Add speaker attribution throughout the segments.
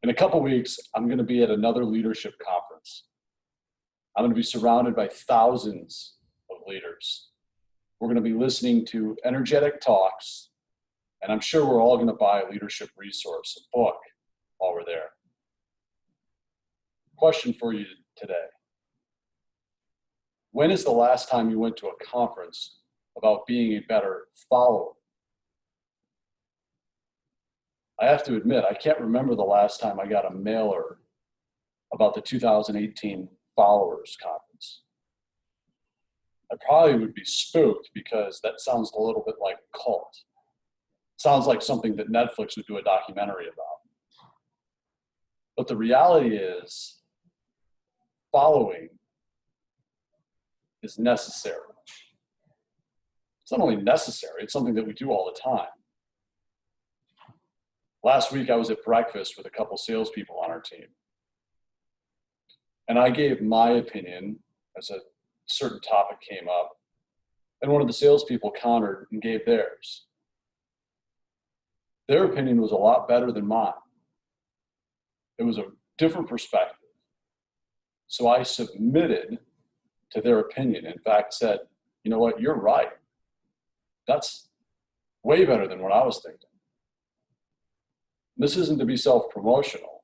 Speaker 1: In a couple weeks, I'm going to be at another leadership conference. I'm going to be surrounded by thousands of leaders. We're going to be listening to energetic talks, and I'm sure we're all going to buy a leadership resource, a book, while we're there. Question for you today. When is the last time you went to a conference about being a better follower? I have to admit, I can't remember the last time I got a mailer about the 2018 Followers Conference. I probably would be spooked because that sounds a little bit like a cult. It sounds like something that Netflix would do a documentary about. But the reality is, following is necessary. It's not only necessary, it's something that we do all the time. Last week, I was at breakfast with a couple salespeople on our team. And I gave my opinion as a certain topic came up. And one of the salespeople countered and gave theirs. Their opinion was a lot better than mine. It was a different perspective. So I submitted to their opinion. In fact, said, you know what, you're right. That's way better than what I was thinking. This isn't to be self-promotional,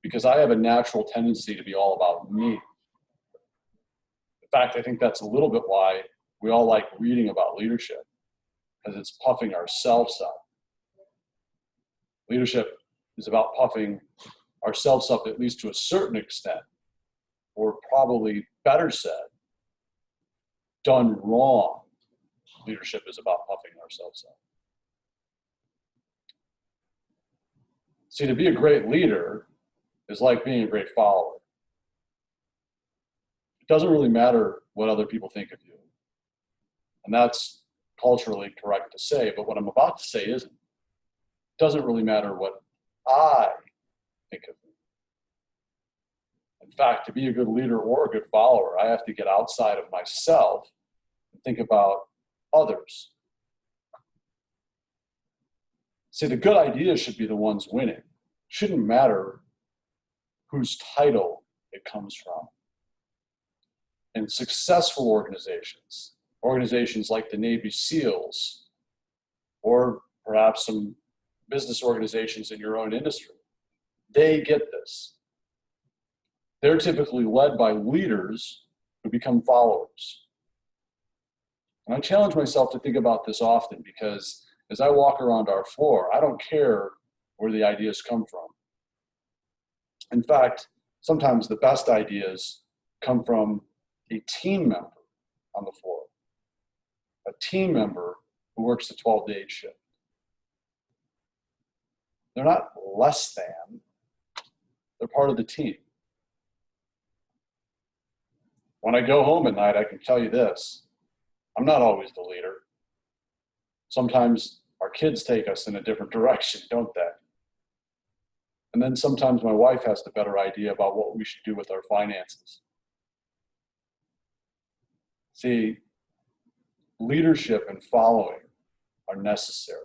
Speaker 1: because I have a natural tendency to be all about me. In fact, I think that's a little bit why we all like reading about leadership, because it's puffing ourselves up. Leadership is about puffing ourselves up, at least to a certain extent, or probably better said, done wrong. Leadership is about puffing ourselves up. See, to be a great leader is like being a great follower. It doesn't really matter what other people think of you. And that's culturally correct to say, but what I'm about to say isn't. It doesn't really matter what I think of you. In fact, to be a good leader or a good follower, I have to get outside of myself and think about others. See, the good ideas should be the ones winning. It shouldn't matter whose title it comes from. And successful organizations like the Navy SEALs, or perhaps some business organizations in your own industry, they get this. They're typically led by leaders who become followers. And I challenge myself to think about this often, because as I walk around our floor, I don't care where the ideas come from. In fact, sometimes the best ideas come from a team member on the floor, a team member who works the 12-day shift. They're not less than, they're part of the team. When I go home at night, I can tell you this, I'm not always the leader. Sometimes our kids take us in a different direction, don't they? And then sometimes my wife has the better idea about what we should do with our finances. See, leadership and following are necessary.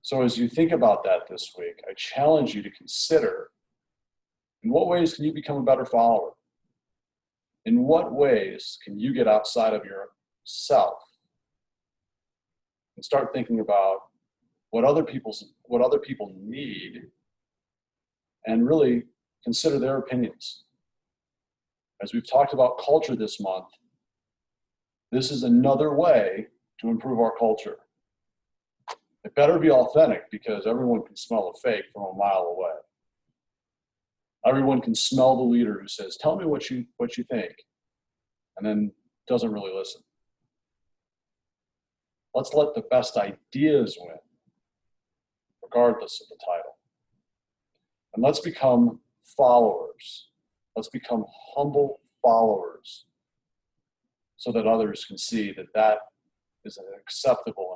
Speaker 1: So as you think about that this week, I challenge you to consider, in what ways can you become a better follower? In what ways can you get outside of yourself and start thinking about what other people need, and really consider their opinions? As we've talked about culture this month, this is another way to improve our culture. It better be authentic, because everyone can smell a fake from a mile away. Everyone can smell the leader who says, tell me what you think, and then doesn't really listen. Let's let the best ideas win, regardless of the title. And let's become followers. Let's become humble followers, so that others can see that that is an acceptable